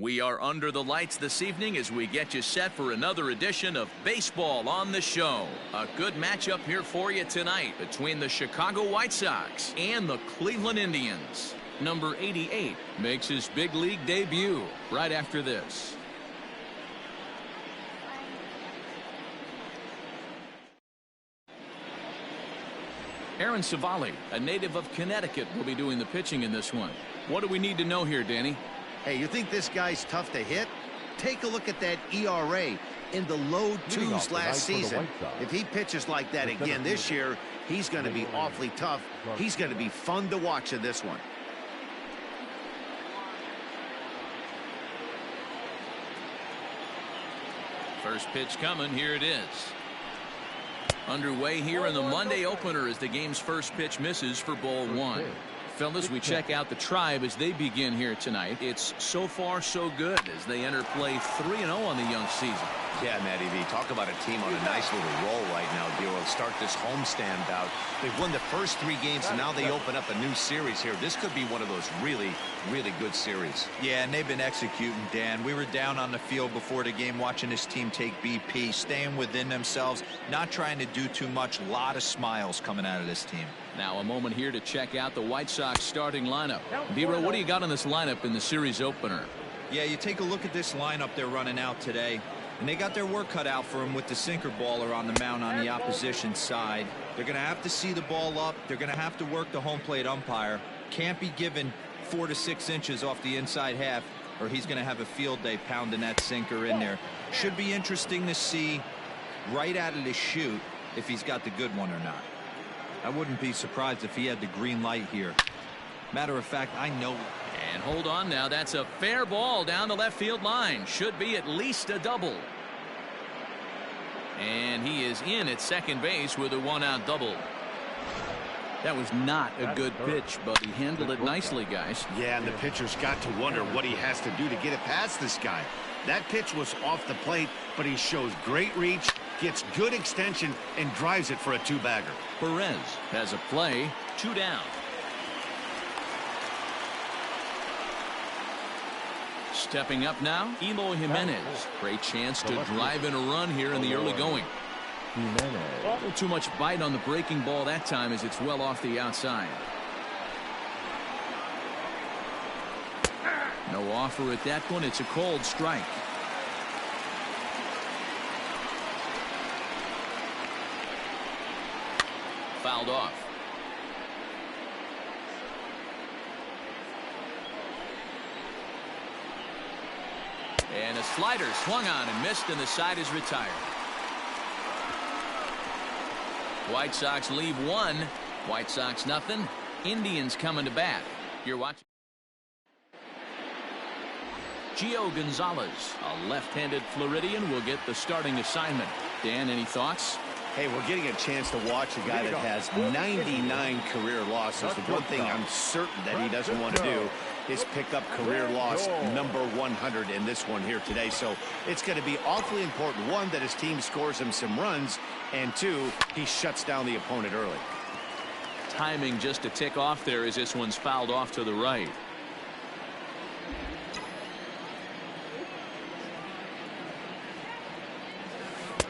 We are under the lights this evening as we get you set for another edition of Baseball on the Show. A good matchup here for you tonight between the Chicago White Sox and the Cleveland Indians. Number 88 makes his big league debut right after this. Aaron Savali, a native of Connecticut, will be doing the pitching in this one. What do we need to know here, Danny? Hey, you think this guy's tough to hit? Take a look at that ERA in the low twos last season. If he pitches like that again this year, he's going to be awfully tough. He's going to be fun to watch in this one. First pitch coming. Here it is. Underway here in the Monday opener as the game's first pitch misses for ball one. Fellas, we check out the Tribe as they begin here tonight. It's so far so good as they enter play 3-0 on the young season. Yeah, Matty V, talk about a team on a nice little roll right now, Dio. Start this homestand bout. They've won the first 3 games, and now they open up a new series here. This could be one of those really, really good series. Yeah, and they've been executing, Dan. We were down on the field before the game watching this team take BP, staying within themselves, not trying to do too much. A lot of smiles coming out of this team. Now a moment here to check out the White Sox starting lineup. Dero, what do you got on this lineup in the series opener? Yeah, you take a look at this lineup they're running out today, and they got their work cut out for them with the sinker baller on the mound on the opposition side. They're going to have to see the ball up. They're going to have to work the home plate umpire. Can't be given 4 to 6 inches off the inside half, or he's going to have a field day pounding that sinker in there. Should be interesting to see right out of the chute if he's got the good one or not. I wouldn't be surprised if he had the green light here. Matter of fact, I know. And hold on now. That's a fair ball down the left field line. Should be at least a double. And he is in at second base with a 1-out double. That was not a good pitch, but he handled it nicely, guys. Yeah, and the pitcher's got to wonder what he has to do to get it past this guy. That pitch was off the plate, but he shows great reach, gets good extension, and drives it for a 2-bagger. Perez has a play, 2 down. Stepping up now, Eloy Jimenez. Great chance to drive in a run here in the early going. A little too much bite on the breaking ball that time as it's well off the outside. No offer at that one. It's a cold strike. Fouled off. And a slider swung on and missed, and the side is retired. White Sox leave 1. White Sox nothing. Indians coming to bat. You're watching. Gio Gonzalez, a left-handed Floridian, will get the starting assignment. Dan, any thoughts? Hey, we're getting a chance to watch a guy that has 99 career losses. The one thing I'm certain that he doesn't want to do is pick up career loss number 100 in this one here today. So it's going to be awfully important, 1, that his team scores him some runs, and 2, he shuts down the opponent early. Timing just a tick off there as this one's fouled off to the right.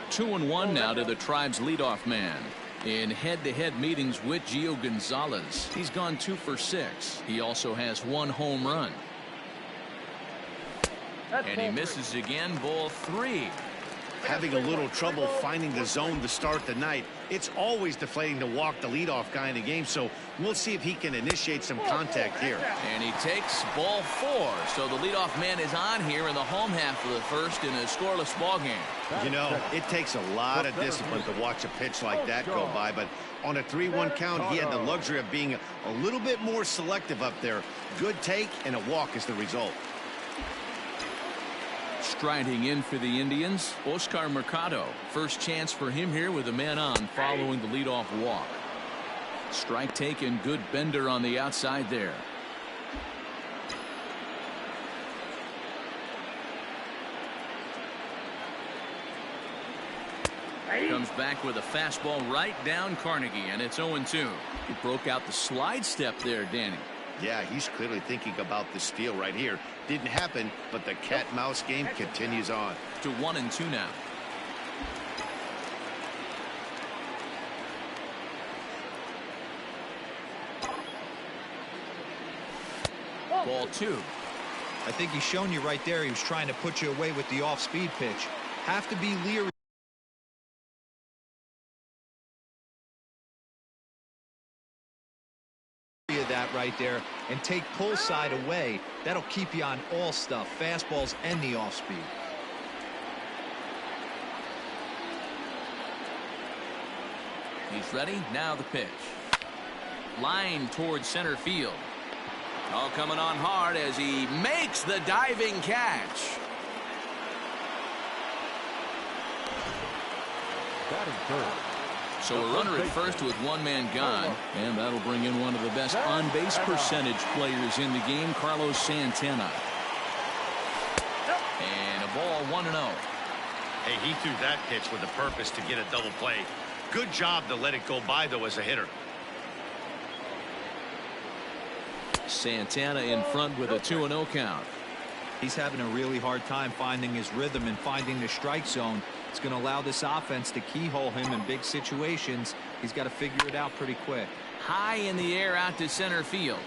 Two and 1 now to the Tribe's leadoff man. In head-to-head meetings with Gio Gonzalez, he's gone 2 for 6. He also has 1 home run. And he misses again, ball 3. Having a little trouble finding the zone to start the night. It's always deflating to walk the leadoff guy in the game, so we'll see if he can initiate some contact here. And he takes ball 4. So the leadoff man is on here in the home half of the first in a scoreless ball game. You know, it takes a lot of discipline to watch a pitch like that go by, but on a 3-1 count, he had the luxury of being a little bit more selective up there. Good take, and a walk is the result. Striding in for the Indians, Oscar Mercado. First chance for him here with a man on following the leadoff walk. Strike taken, good bender on the outside there. Comes back with a fastball right down Carnegie, and it's 0-2. He broke out the slide step there, Danny. Yeah, he's clearly thinking about the steal right here. Didn't happen, but the cat-mouse game continues on. To 1-2 now. Ball 2. I think he's shown you right there. He was trying to put you away with the off-speed pitch. Have to be leery of that right there and take pull side away. That'll keep you on all stuff, fastballs and the off-speed. He's ready. Now the pitch. Line towards center field. All coming on hard as he makes the diving catch. So a runner at first with one man gone, and that'll bring in one of the best on-base percentage players in the game, Carlos Santana. And a ball 1-0. Hey, he threw that pitch with a purpose to get a double play. Good job to let it go by, though, as a hitter. Santana in front with a 2-0 count. He's having a really hard time finding his rhythm and finding the strike zone. It's going to allow this offense to keyhole him in big situations. He's got to figure it out pretty quick. High in the air out to center field.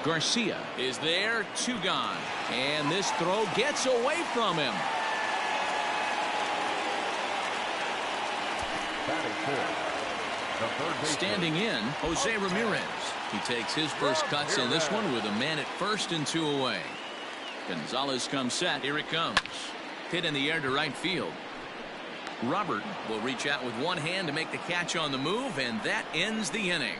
Garcia is there, 2 gone. And this throw gets away from him. Standing in, Jose Ramirez. He takes his first cuts in this one with a man at first and 2 away. Gonzalez comes set. Here it comes. Hit in the air to right field. Robert will reach out with one hand to make the catch on the move, and that ends the inning.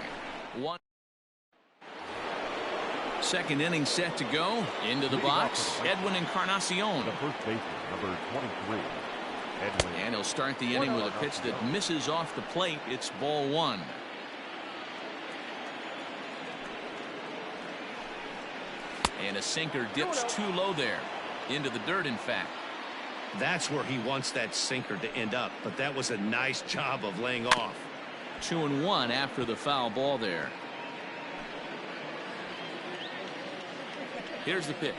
Second inning set to go. Into the box, Edwin Encarnacion. The first baseman, number 23. Edwin. And he'll start the inning with a pitch that misses off the plate. It's ball 1. And a sinker dips too low there. Into the dirt, in fact. That's where he wants that sinker to end up, but that was a nice job of laying off. 2-1 after the foul ball there. Here's the pitch.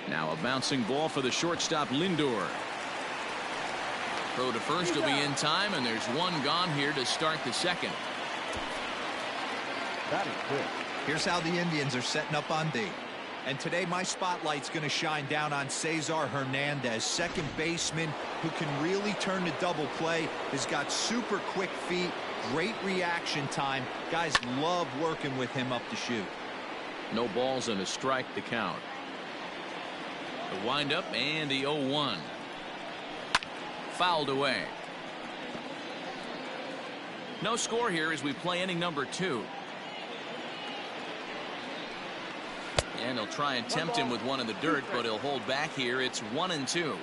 Now a bouncing ball for the shortstop Lindor. Throw to first will be in time, and there's one gone here to start the second. That is good. Here's how the Indians are setting up on D. And today my spotlight's going to shine down on Cesar Hernandez, second baseman who can really turn the double play. Has got super quick feet, great reaction time. Guys love working with him up the chute. No balls and a strike to count. The windup and the 0-1. Fouled away. No score here as we play inning number 2. And he'll try and tempt him with one in the dirt, but he'll hold back here. It's 1-2.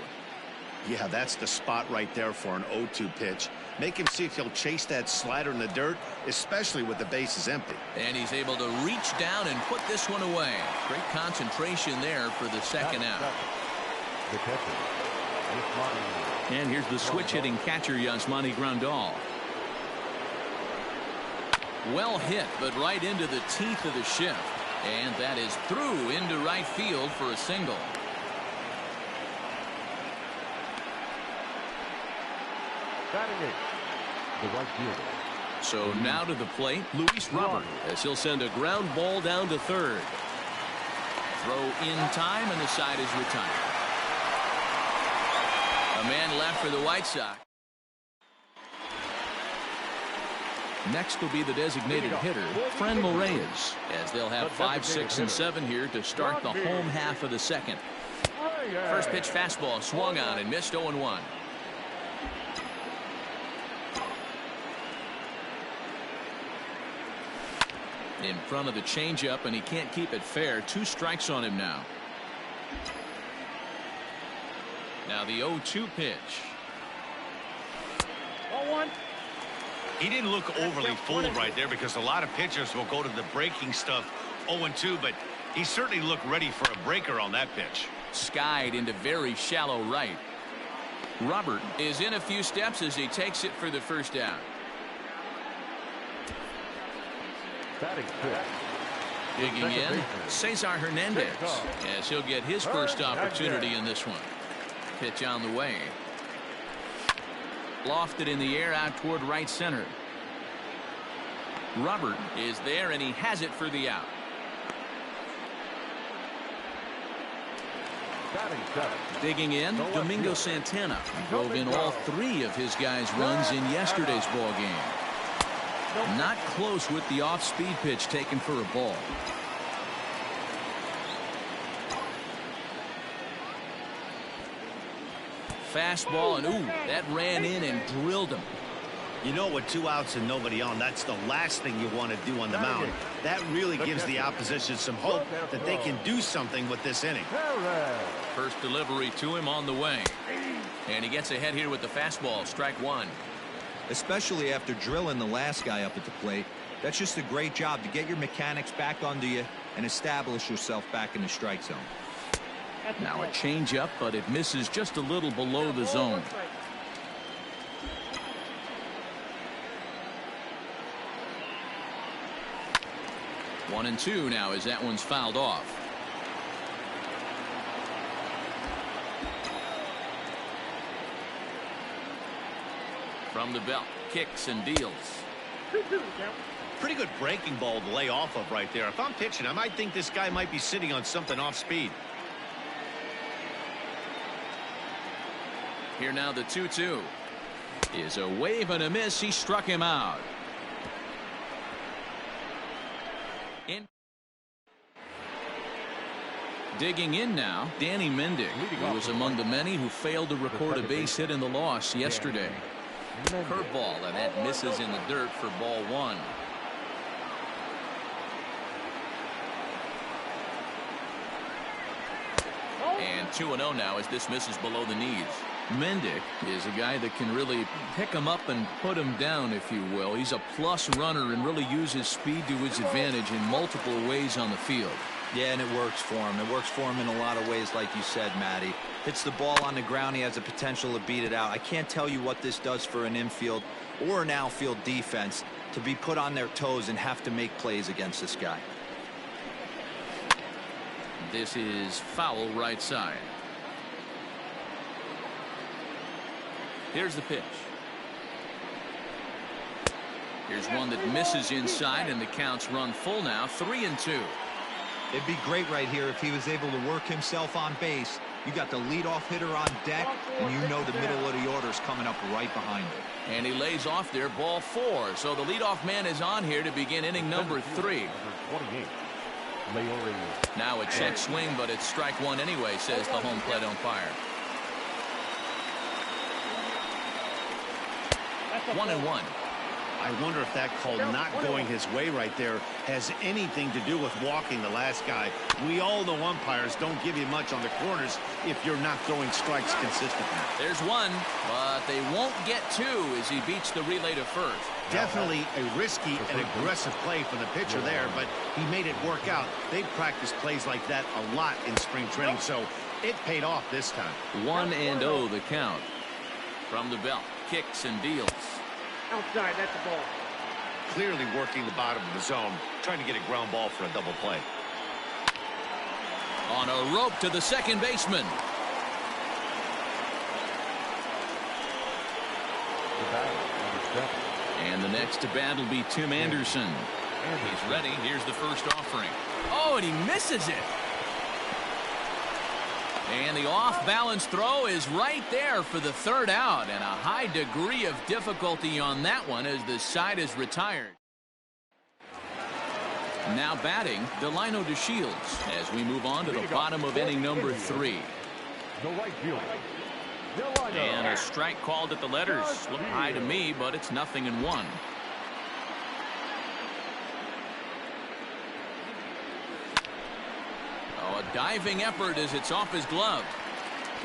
Yeah, that's the spot right there for an 0-2 pitch. Make him see if he'll chase that slider in the dirt, especially with the bases empty. And he's able to reach down and put this one away. Great concentration there for the second out. The catcher. And here's the switch hitting catcher Yasmani Grandal. Well hit, but right into the teeth of the shift. And that is through into right field for a single. Batting it. The right fielder. So now to the plate, Luis Robert, as he'll send a ground ball down to third. Throw in time, and the side is retired. A man left for the White Sox. Next will be the designated hitter, Franmil Reyes, as they'll have 5, 6, and 7 here to start the home half of the second. First pitch fastball swung on and missed 0-1. In front of the changeup, and he can't keep it fair. 2 strikes on him now. Now the 0-2 pitch. 0-1. He didn't look overly fooled right there because a lot of pitchers will go to the breaking stuff 0-2, but he certainly looked ready for a breaker on that pitch. Skied into very shallow right. Robert is in a few steps as he takes it for the first down. Batting fifth. Digging in, Cesar Hernandez, as he'll get his first opportunity in this one. Pitch on the way. Lofted in the air out toward right center. Robert is there, and he has it for the out. Batting seventh. Digging in, Domingo Santana. He drove in all 3 of his guys' runs in yesterday's ball game. Not close with the off-speed pitch taken for a ball. Fastball, and ooh, that ran in and drilled him. You know, with 2 outs and nobody on, that's the last thing you want to do on the mound. That really gives the opposition some hope that they can do something with this inning. First delivery to him on the way. And he gets ahead here with the fastball, strike 1. Especially after drilling the last guy up at the plate. That's just a great job to get your mechanics back under you and establish yourself back in the strike zone. Now a changeup, but it misses just a little below the zone. One and two now as that one's fouled off. From the belt, kicks and deals. Pretty good breaking ball to lay off of right there. If I'm pitching, I might think this guy might be sitting on something off speed. Here now the 2-2 is a wave and a miss. He struck him out. Digging in now, Danny Mendick, who was among the many who failed to record a base hit in the loss yesterday. Curveball, and that misses in the dirt for ball 1. And 2-0 now as this misses below the knees. Mendick is a guy that can really pick him up and put him down, if you will. He's a plus runner and really uses speed to his advantage in multiple ways on the field. Yeah, and it works for him. It works for him in a lot of ways, like you said, Matty. Hits the ball on the ground. He has the potential to beat it out. I can't tell you what this does for an infield or an outfield defense to be put on their toes and have to make plays against this guy. This is foul right side. Here's the pitch. Here's one that misses inside, and the count's run full now, 3-2. It'd be great right here if he was able to work himself on base. You got the leadoff hitter on deck, and you know the middle of the order is coming up right behind him. And he lays off there, ball 4. So the leadoff man is on here to begin inning number 3. Now a check swing, but it's strike 1 anyway, says the home plate umpire. 1-1. I wonder if that call not going his way right there has anything to do with walking the last guy. We all know umpires don't give you much on the corners if you're not throwing strikes consistently. There's one, but they won't get 2 as he beats the relay to first. Definitely a risky and aggressive play from the pitcher there, but he made it work out. They've practiced plays like that a lot in spring training, so it paid off this time. 1-0 the count. From the belt, kicks and deals. Outside, that's a ball. Clearly working the bottom of the zone, trying to get a ground ball for a double play. On a rope to the second baseman. And the next to bat will be Tim Anderson. He's ready. Here's the first offering. Oh, and he misses it. And the off-balance throw is right there for the third out, and a high degree of difficulty on that one as the side is retired. Now batting, Delino DeShields as we move on to the bottom of inning number 3. And a strike called at the letters. Look high to me, but it's 0-1. Oh, a diving effort as it's off his glove.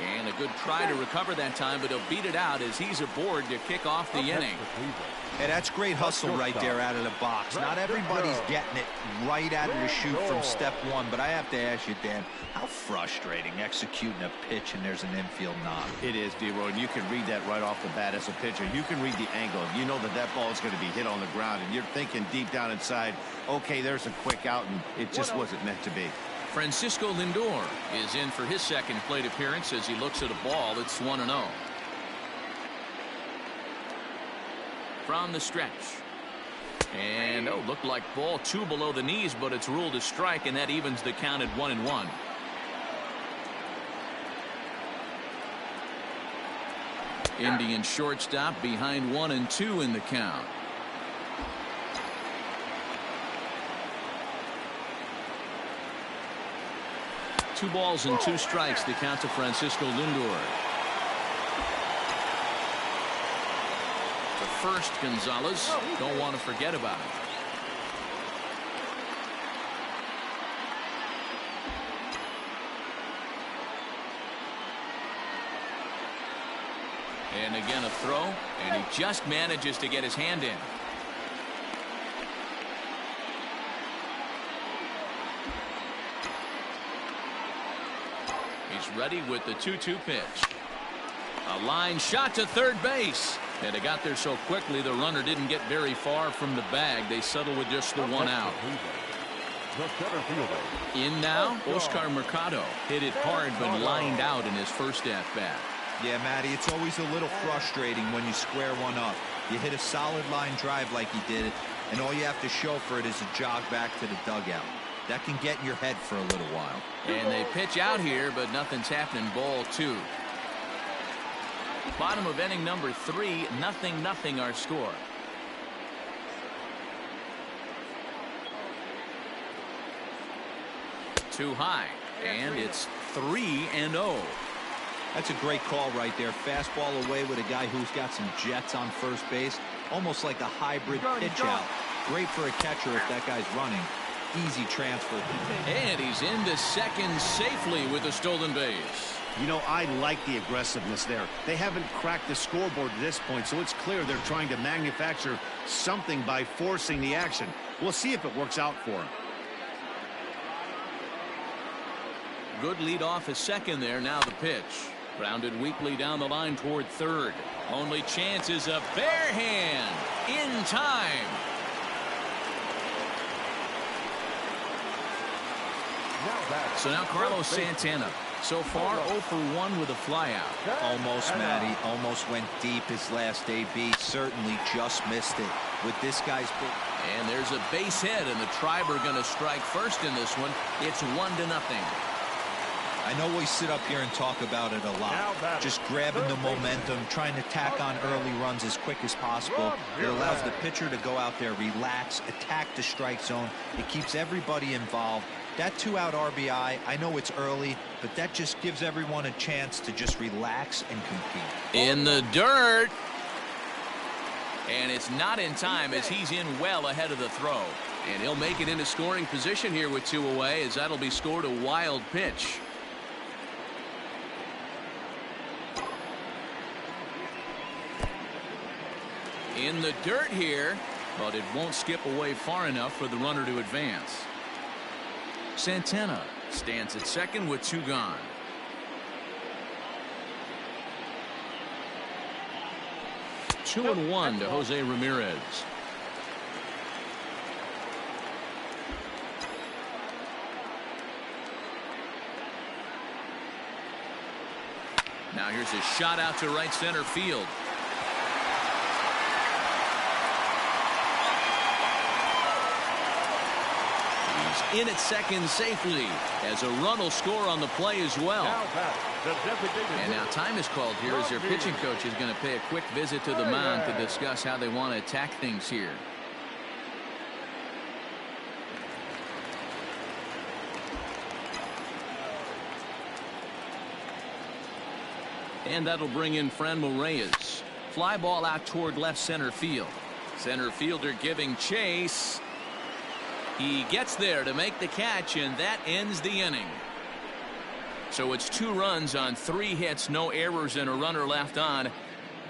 And a good try to recover that time, but he'll beat it out as he's aboard to kick off the inning. Hey, that's great hustle right there out of the box. Not everybody's getting it right out of the chute from step one, but I have to ask you, Dan, how frustrating executing a pitch and there's an infield knock. It is, D-Roy, and you can read that right off the bat as a pitcher. You can read the angle. You know that that ball is going to be hit on the ground, and you're thinking deep down inside, okay, there's a quick out, and it just wasn't meant to be. Francisco Lindor is in for his second plate appearance as he looks at a ball that's 1-0. From the stretch. And, looked like ball 2 below the knees, but it's ruled a strike, and that evens the count at 1-1. Indian shortstop behind 1-2 in the count. 2 balls and 2 strikes to count to Francisco Lindor. The first, Gonzalez. Don't want to forget about it. And again a throw, and he just manages to get his hand in. He's ready with the 2-2 pitch. A line shot to third base. And it got there so quickly the runner didn't get very far from the bag. They settle with just the 1 out. In now, Oscar Mercado hit it hard but lined out in his first at-bat. Yeah, Matty, it's always a little frustrating when you square one up. You hit a solid line drive like he did, and all you have to show for it is a jog back to the dugout. That can get in your head for a little while. And they pitch out here, but nothing's happening. Ball 2. Bottom of inning number 3, 0-0 our score. Too high, and it's 3-0. That's a great call right there. Fastball away with a guy who's got some jets on first base. Almost like a hybrid pitch out. Great for a catcher if that guy's running. Easy transfer. And he's into second safely with a stolen base. You know, I like the aggressiveness there. They haven't cracked the scoreboard at this point, so it's clear they're trying to manufacture something by forcing the action. We'll see if it works out for them. Good lead off a second there. Now the pitch. Grounded weakly down the line toward third. Only chance is a bare hand. In time. So now Carlos Santana. So far 0 for 1 with a flyout. Almost, Matty. Almost went deep his last AB. Certainly just missed it with this guy's pitch. And there's a base hit, and the Tribe are going to strike first in this one. It's 1-0. I know we sit up here and talk about it a lot. Just grabbing the momentum, trying to tack on early runs as quick as possible. It allows the pitcher to go out there, relax, attack the strike zone. It keeps everybody involved. That 2-out RBI, I know it's early, but that just gives everyone a chance to just relax and compete. In the dirt. And it's not in time as he's in well ahead of the throw. And he'll make it into scoring position here with 2 away as that'll be scored a wild pitch. In the dirt here, but it won't skip away far enough for the runner to advance. Santana stands at second with 2 gone. Two and 1 to Jose Ramirez. Now here's a shot out to right center field. In at second safely as a run will score on the play as well. And now time is called here as their pitching coach is going to pay a quick visit to the mound to discuss how they want to attack things here. And that'll bring in Franmil Reyes. Fly ball out toward left center field. Center fielder giving chase. He gets there to make the catch, and that ends the inning. So it's 2 runs on 3 hits, no errors, and a runner left on.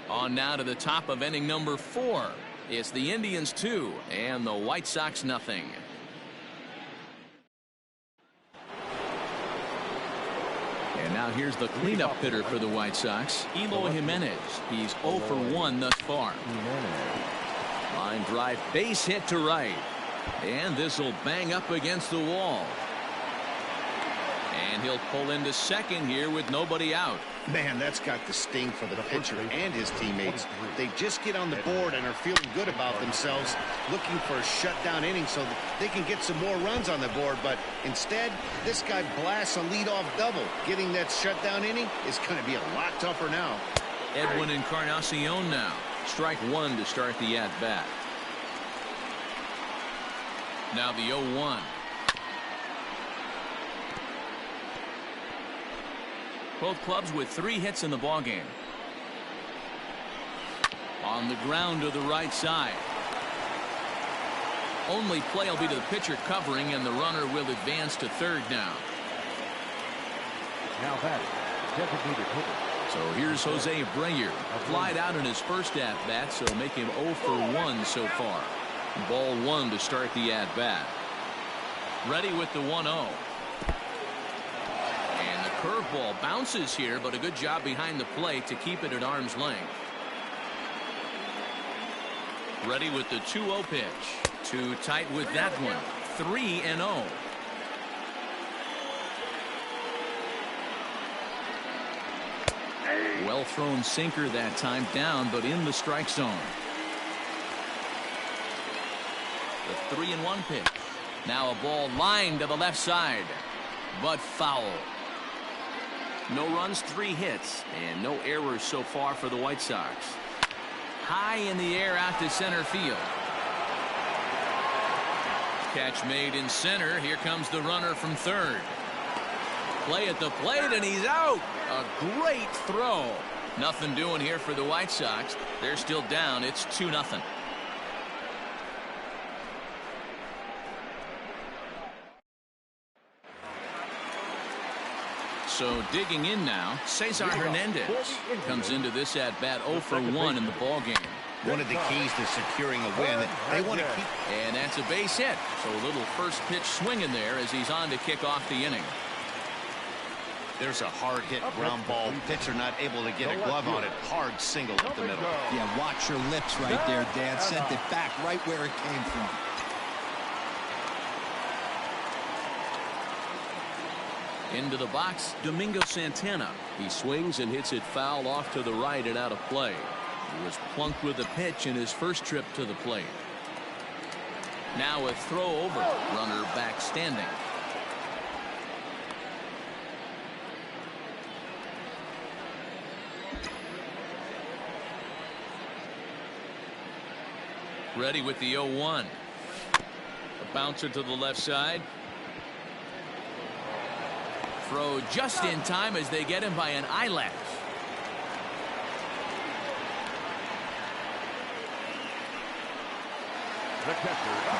On now to the top of inning number 4. It's the Indians 2 and the White Sox nothing. And now here's the cleanup hitter for the White Sox, Eloy Jimenez. He's 0 for 1 thus far. Line drive, base hit to right. And this will bang up against the wall. And he'll pull into second here with nobody out. Man, that's got the sting for the pitcher and his teammates. They just get on the board and are feeling good about themselves, looking for a shutdown inning so that they can get some more runs on the board. But instead, this guy blasts a leadoff double. Getting that shutdown inning is going to be a lot tougher now. Edwin Encarnacion now. Strike 1 to start the at-bat. Now the 0-1. Both clubs with 3 hits in the ballgame. On the ground to the right side. Only play will be to the pitcher covering, and the runner will advance to third now. Now batting, designated hitter. So here's Jose Abreu. Flied out in his first at-bat, so make him 0 for 1 so far. Ball 1 to start the at-bat. Ready with the 1-0. And the curveball bounces here, but a good job behind the plate to keep it at arm's length. Ready with the 2-0 pitch. Too tight with that one. 3-0. Well thrown sinker that time, down but in the strike zone. The 3-1 pitch. Now a ball lined to the left side, but foul. No runs, 3 hits, and no errors so far for the White Sox. High in the air out to center field. Catch made in center. Here comes the runner from third. Play at the plate, and he's out. A great throw. Nothing doing here for the White Sox. They're still down. It's 2-0. So digging in now, Cesar Hernandez comes into this at bat 0 for 1 in the ball game. One of the keys to securing a win, they want to keep. And that's a base hit. So a little first pitch swing in there as he's on to kick off the inning. There's a hard hit ground ball. Pitcher not able to get a glove on it. Hard single up the middle. Yeah, watch your lips right there, Dad. Sent it back right where it came from. Into the box, Domingo Santana. He swings and hits it foul off to the right and out of play. He was plunked with a pitch in his first trip to the plate. Now a throw over. Runner back standing. Ready with the 0-1. A bouncer to the left side. Throw just in time as they get him by an eyelash.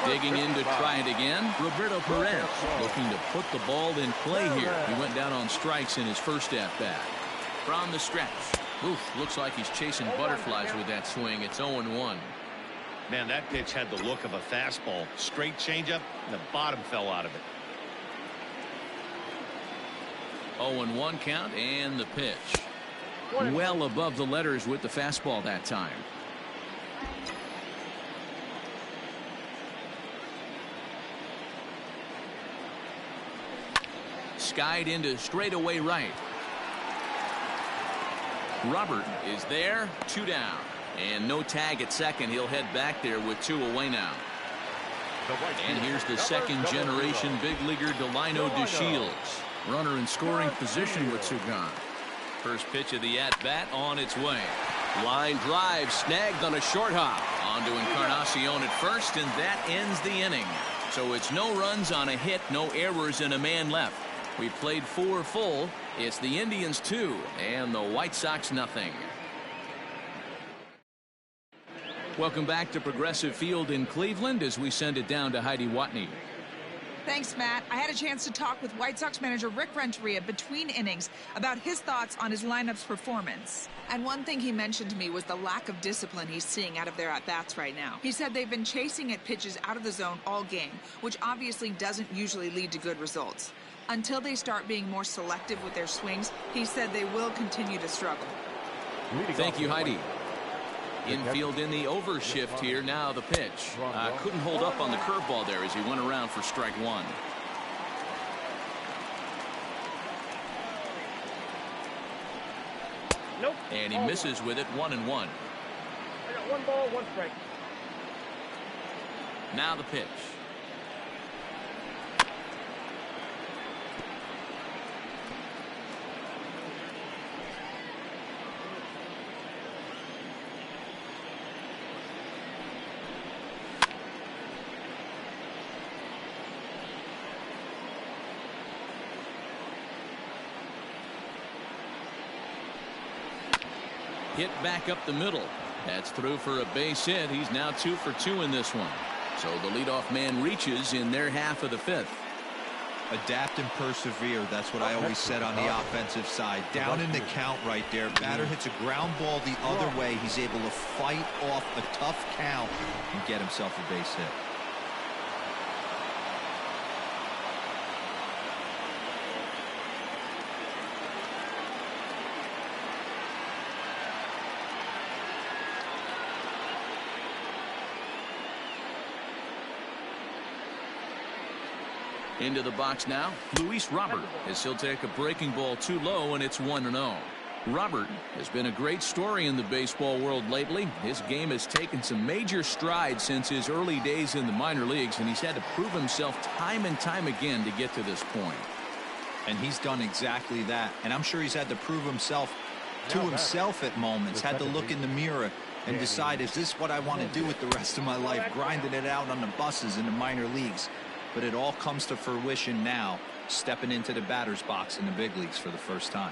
Digging in to try it again. Roberto Perez looking to put the ball in play here. He went down on strikes in his first at-bat. From the stretch. Oof, looks like he's chasing butterflies with that swing. It's 0-1. Man, that pitch had the look of a fastball. Straight changeup, and the bottom fell out of it. 0-1 count, and the pitch. Well above the letters with the fastball that time. Skied into straightaway right. Robert is there, 2 down. And no tag at second. He'll head back there with 2 away now. And here's the second generation big leaguer Delino DeShields. Runner in scoring position with Sugan. First pitch of the at-bat on its way. Line drive snagged on a short hop. On to Encarnacion at first, and that ends the inning. So it's no runs on a hit, no errors, and a man left. We played 4 full. It's the Indians 2 and the White Sox nothing. Welcome back to Progressive Field in Cleveland as we send it down to Heidi Watney. Thanks, Matt. I had a chance to talk with White Sox manager Rick Renteria between innings about his thoughts on his lineup's performance. And one thing he mentioned to me was the lack of discipline he's seeing out of their at-bats right now. He said they've been chasing at pitches out of the zone all game, which obviously doesn't usually lead to good results. Until they start being more selective with their swings, he said they will continue to struggle. Thank you, Heidi. Infield in the overshift here. Now the pitch. Couldn't hold up on the curveball there as he went around for strike one. Nope. And he misses with it, 1-1. I got 1 ball, 1 strike. Now the pitch. Hit back up the middle. That's through for a base hit. He's now 2 for 2 in this one. So the leadoff man reaches in their half of the 5th. Adapt and persevere. That's what I always said on the offensive side. Down in the count right there. Batter hits a ground ball the other way. He's able to fight off a tough count and get himself a base hit. Into the box now, Luis Robert, as he'll take a breaking ball too low, and it's 1-0. Robert has been a great story in the baseball world lately. His game has taken some major strides since his early days in the minor leagues, and he's had to prove himself time and time again to get to this point. And he's done exactly that. And I'm sure he's had to prove himself to himself at moments, had to look in the mirror and decide, is this what I want to do with the rest of my life, grinding it out on the buses in the minor leagues. But it all comes to fruition now, stepping into the batter's box in the big leagues for the first time.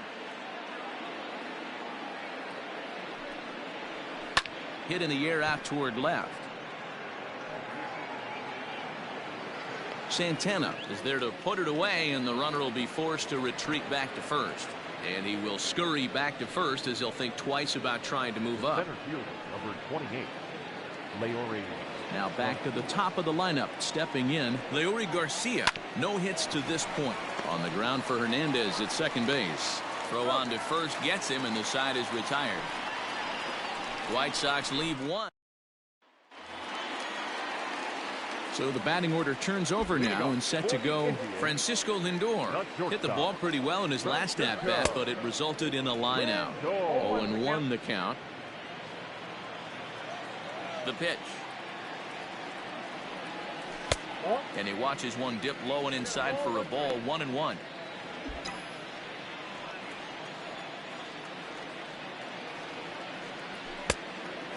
Hit in the air out toward left. Santana is there to put it away, and the runner will be forced to retreat back to first. And he will scurry back to first as he'll think twice about trying to move up. Center fielder, number 28, Leori. Now back to the top of the lineup. Stepping in, Leori Garcia. No hits to this point. On the ground for Hernandez at second base. Throw on to first gets him, and the side is retired. White Sox leave one. So the batting order turns over now, and set to go Francisco Lindor. Hit the ball pretty well in his last at-bat, but it resulted in a line out. 0-1 the count. The pitch. And he watches one dip low and inside for a ball. 1-1.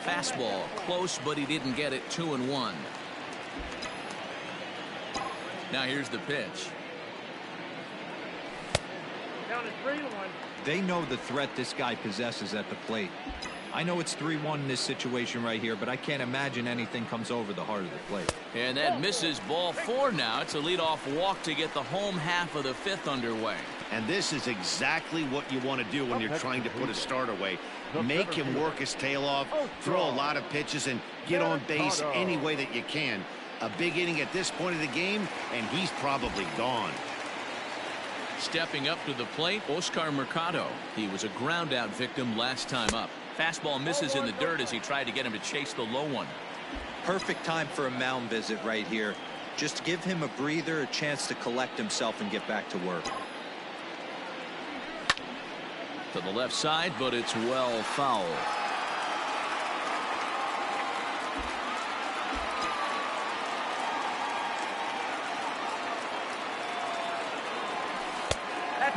Fastball close, but he didn't get it. 2-1. Now here's the pitch. Down to 3-1. They know the threat this guy possesses at the plate. I know it's 3-1 in this situation right here, but I can't imagine anything comes over the heart of the plate. And that misses. Ball 4 now. It's a leadoff walk to get the home half of the 5th underway. And this is exactly what you want to do when you're trying to put a start away. Make him work his tail off, throw a lot of pitches, and get on base any way that you can. A big inning at this point of the game, and he's probably gone. Stepping up to the plate, Oscar Mercado. He was a ground-out victim last time up. Fastball misses in the dirt as he tried to get him to chase the low one. Perfect time for a mound visit right here. Just give him a breather, a chance to collect himself and get back to work. To the left side, but it's well foul.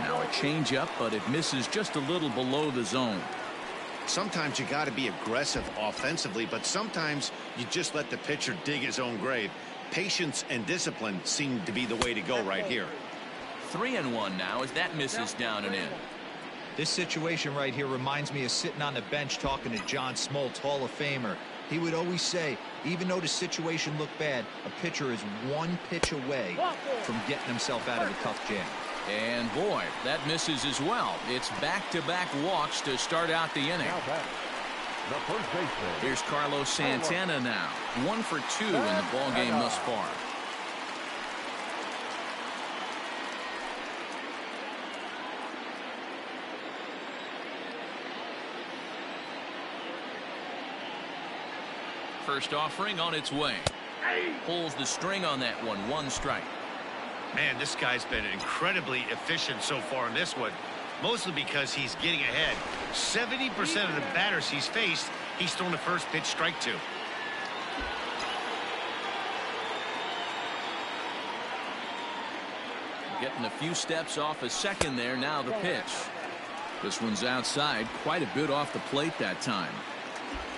Now a changeup, but it misses just a little below the zone. Sometimes you got to be aggressive offensively, but sometimes you just let the pitcher dig his own grave. Patience and discipline seem to be the way to go right here. 3-1 now as that misses down and in. This situation right here reminds me of sitting on the bench talking to John Smoltz, Hall of Famer. He would always say, even though the situation looked bad, a pitcher is one pitch away from getting himself out of a tough jam. And boy, that misses as well. It's back-to-back walks to start out the inning. Now batter, the first baseman. Here's Carlos Santana now. 1 for 2 in the ball game thus far. First offering on its way. Pulls the string on that one. 1 strike. Man, this guy's been incredibly efficient so far in this one, mostly because he's getting ahead. 70% of the batters he's faced, he's thrown the first pitch strike to. Getting a few steps off a second there. Now the pitch. This one's outside, quite a bit off the plate that time.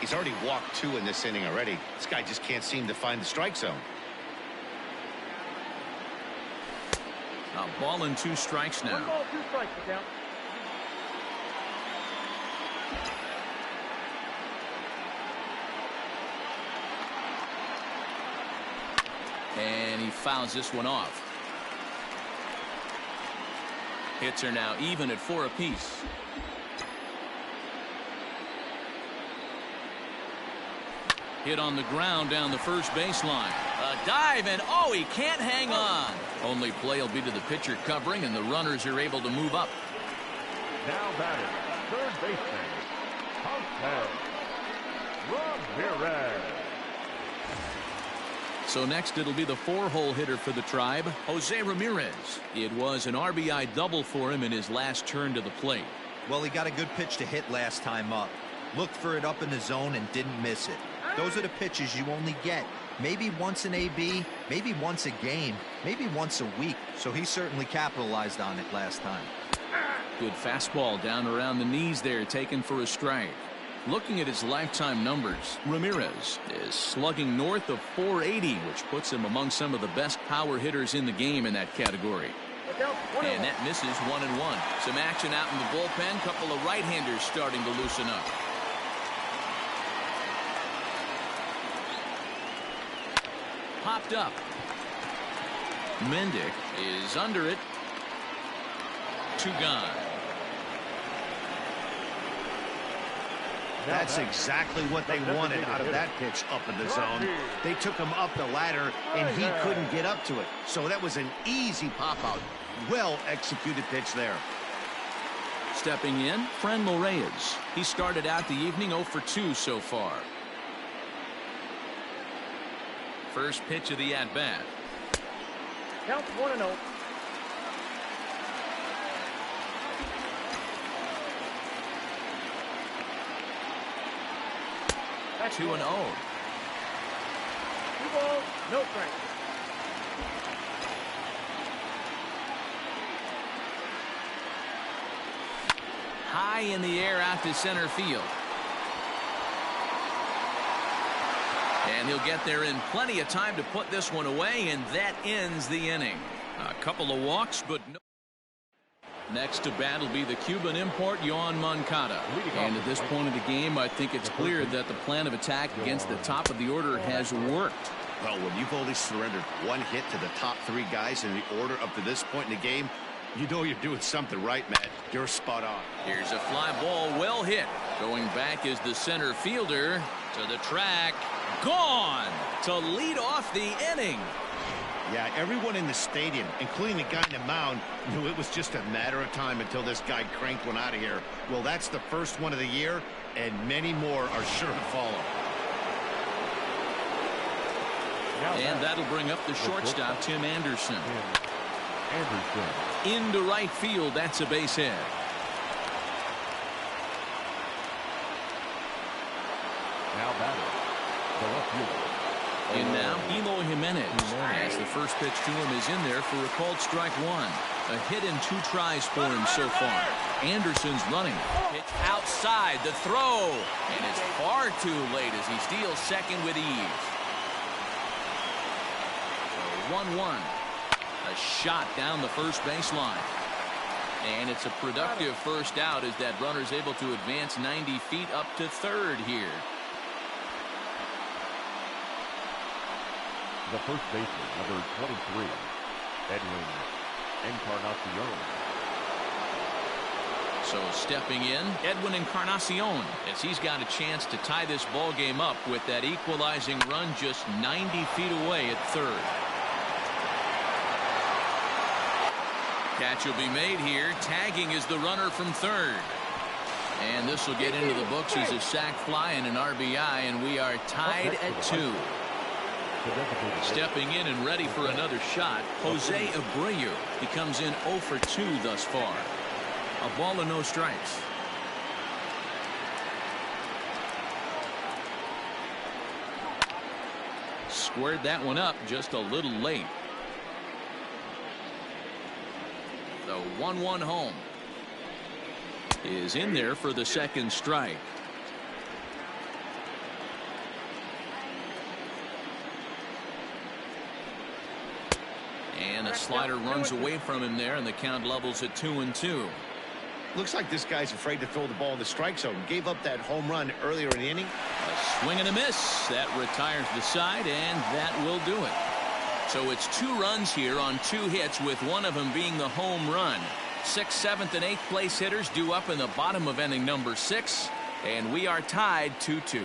He's already walked 2 in this inning already. This guy just can't seem to find the strike zone. A ball and 2 strikes now. 1 ball, 2 strikes, the count. And he fouls this one off. Hits are now even at 4 apiece. Hit on the ground down the first baseline. A dive, and oh, he can't hang on. Only play will be to the pitcher covering, and the runners are able to move up. Now batter, third baseman, Ramirez. So next it'll be the 4-hole hitter for the Tribe, Jose Ramirez. It was an RBI double for him in his last turn to the plate. Well, he got a good pitch to hit last time up. Looked for it up in the zone and didn't miss it. Those are the pitches you only get. Maybe once an AB, maybe once a game, maybe once a week. So he certainly capitalized on it last time. Good fastball down around the knees there, taken for a strike. Looking at his lifetime numbers, Ramirez is slugging north of 480, which puts him among some of the best power hitters in the game in that category. And that misses 1-1. Some action out in the bullpen. Couple of right-handers starting to loosen up. Popped up. Mendick is under it. 2 gone. That's exactly what they wanted out of that pitch up in the zone. They took him up the ladder, and he couldn't get up to it. So that was an easy pop-out. Well-executed pitch there. Stepping in, Franmil Reyes. He started out the evening 0 for 2 so far. First pitch of the at-bat. Count 1-0. 2-0. 2 balls, no strikes. High in the air out to center field. And he'll get there in plenty of time to put this one away, and that ends the inning. A couple of walks, but no. Next to bat will be the Cuban import, Yoan Moncada. And at this point of the game, I think it's clear that the plan of attack against the top of the order has worked. Well, when you've only surrendered 1 hit to the top 3 guys in the order up to this point in the game, you know you're doing something right, Matt. You're spot on. Here's a fly ball, well hit. Going back is the center fielder to the track. Gone to lead off the inning. Yeah, everyone in the stadium, including the guy in the mound, knew it was just a matter of time until this guy cranked one out of here. Well, that's the first one of the year, and many more are sure to follow. And that'll bring up the shortstop, Tim Anderson. Into right field, that's a base hit. Now batter, the left fielder. In now, Eloy Jimenez, as the first pitch to him is in there for a called strike 1. A hit in 2 tries for him so far. Anderson's running. Pitch outside, the throw. And it's far too late as he steals second with ease. So 1-1. A shot down the first baseline. And it's a productive first out as that runner's able to advance 90 feet up to third here. The first baseman, number 23, Edwin Encarnacion. So stepping in, Edwin Encarnacion, as he's got a chance to tie this ball game up with that equalizing run just 90 feet away at third. Catch will be made here. Tagging is the runner from third. And this will get into the books as a sac fly and an RBI, and we are tied at 2. Stepping in and ready for another shot, Jose Abreu. He comes in 0 for 2 thus far. A ball and no strikes. Squared that one up just a little late. The 1-1 home is in there for the second strike. And a slider runs away from him there, and the count levels at 2-2. Looks like this guy's afraid to throw the ball in the strike zone. Gave up that home run earlier in the inning. A swing and a miss. That retires the side, and that will do it. So it's 2 runs here on 2 hits, with one of them being the home run. 6th, 7th, and 8th place hitters due up in the bottom of inning number 6, and we are tied 2-2.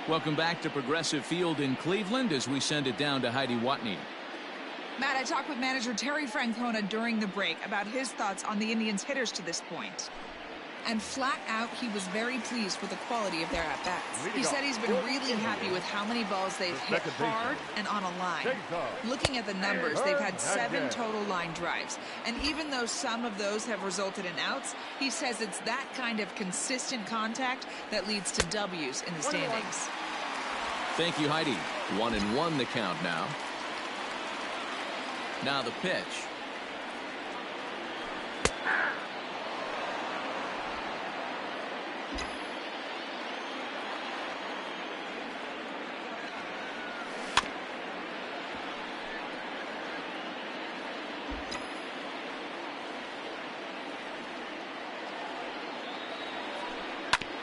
Welcome back to Progressive Field in Cleveland as we send it down to Heidi Watney. Matt, I talked with manager Terry Francona during the break about his thoughts on the Indians' hitters to this point. And flat out, he was very pleased with the quality of their at-bats. He said he's been really happy with how many balls they've hit hard and on a line. Looking at the numbers, they've had 7 total line drives. And even though some of those have resulted in outs, he says it's that kind of consistent contact that leads to W's in the standings. Thank you, Heidi. 1-1 the count now. Now the pitch.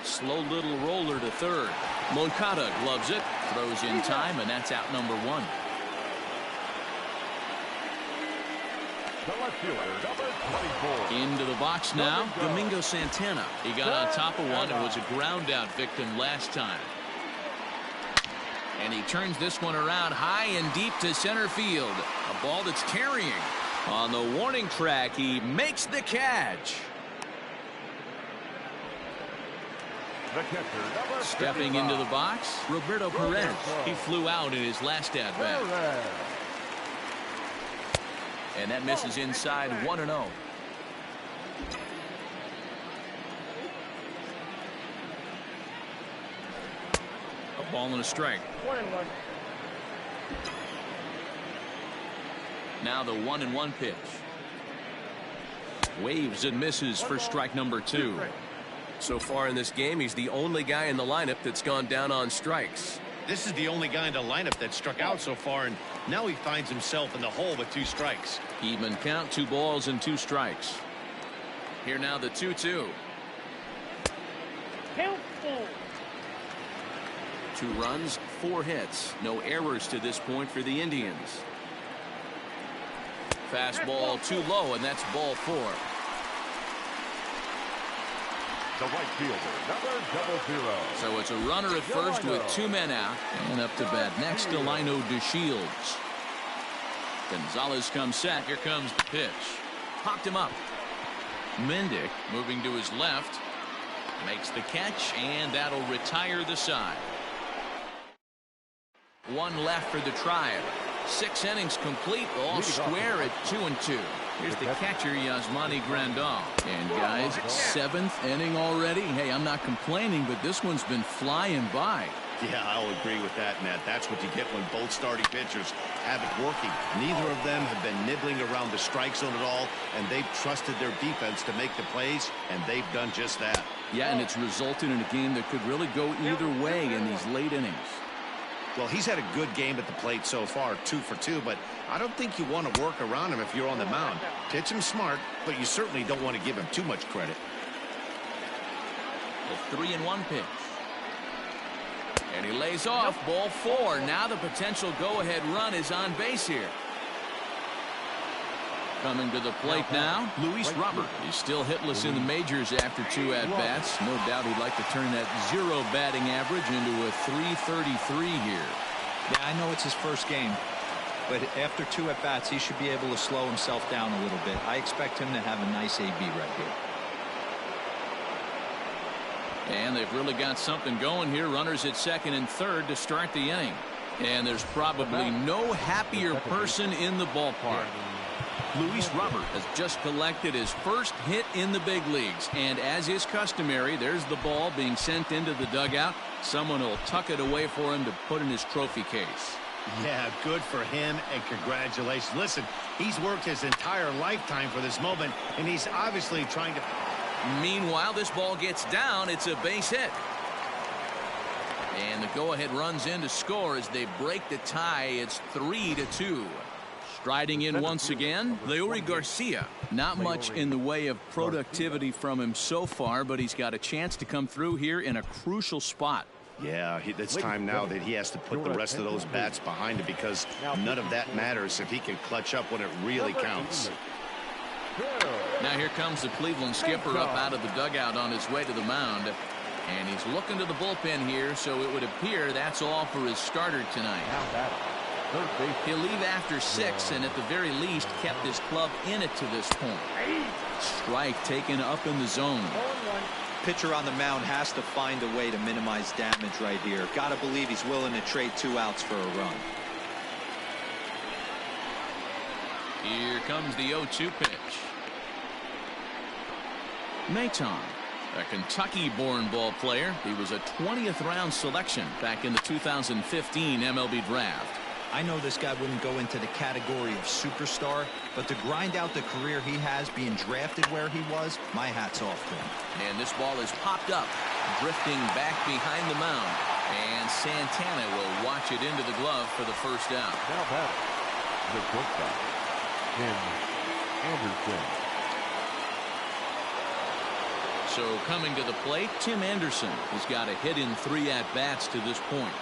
Slow little roller to third. Moncada gloves it, throws in time, and that's out number 1. The left fielder, number 24. Into the box now, Domingo Santana. He got on top of one and was a ground out victim last time. And he turns this one around high and deep to center field. A ball that's carrying. On the warning track, he makes the catch. The catcher, number Stepping 55. into the box, Roberto Perez. He flew out in his last at-bat. And that misses inside 1-0. A ball and a strike. 1-1. Now the 1-1 pitch. Waves and misses for strike number 2. So far in this game, he's the only guy in the lineup that's gone down on strikes. This is the only guy in the lineup that struck out so far, and now he finds himself in the hole with 2 strikes. Even count, 2 balls and 2 strikes. Here now the 2-2. Count 4. 2 runs, 4 hits. No errors to this point for the Indians. Fastball too low, and that's ball 4. The right fielder, number 00. So it's a runner at first with 2 men out, and up to bat next to Lino DeShields. Gonzalez comes set. Here comes the pitch. Popped him up. Mendick moving to his left. Makes the catch, and that'll retire the side. 1 left for the Tribe. 6 innings complete, all square at 2-2. Here's the catcher, Yasmani Grandal. And guys, 7th inning already. Hey, I'm not complaining, but this one's been flying by. Yeah, I'll agree with that, Matt. That's what you get when both starting pitchers have it working. Neither of them have been nibbling around the strike zone at all, and they've trusted their defense to make the plays, and they've done just that. Yeah, and it's resulted in a game that could really go either way in these late innings. Well, he's had a good game at the plate so far, 2 for 2, but I don't think you want to work around him if you're on the mound. Pitch him smart, but you certainly don't want to give him too much credit. The 3-1 pitch. And he lays off ball 4. Now the potential go-ahead run is on base here. Coming to the plate now, Luis Robert. He's still hitless in the majors after 2 at-bats. No doubt he'd like to turn that 0 batting average into a .333 here. Yeah, I know it's his first game, but after 2 at-bats, he should be able to slow himself down a little bit. I expect him to have a nice AB right here. And they've really got something going here. Runners at second and third to start the inning. And there's probably no happier person in the ballpark. Luis Robert has just collected his first hit in the big leagues. And as is customary, there's the ball being sent into the dugout. Someone will tuck it away for him to put in his trophy case. Yeah, good for him, and congratulations. Listen, he's worked his entire lifetime for this moment, and he's obviously trying to... Meanwhile, this ball gets down. It's a base hit. And the go-ahead runs in to score as they break the tie. It's 3-2. Striding in once again, Leury Garcia. Not much in the way of productivity from him so far, but he's got a chance to come through here in a crucial spot. Yeah, it's time now that he has to put the rest of those bats behind him, because none of that matters if he can clutch up when it really counts. Now here comes the Cleveland skipper up out of the dugout on his way to the mound. And he's looking to the bullpen here, so it would appear that's all for his starter tonight. He'll leave after 6, and at the very least kept his club in it to this point. Strike taken up in the zone. Pitcher on the mound has to find a way to minimize damage right here. Got to believe he's willing to trade 2 outs for a run. Here comes the 0-2 pitch. Maton, a Kentucky-born ball player. He was a 20th round selection back in the 2015 MLB draft. I know this guy wouldn't go into the category of superstar, but to grind out the career he has being drafted where he was, my hat's off to him. And this ball is popped up, drifting back behind the mound. And Santana will watch it into the glove for the first out. Now batting, the shortstop, Tim Anderson. So coming to the plate, Tim Anderson has got a hit in 3 at-bats to this point.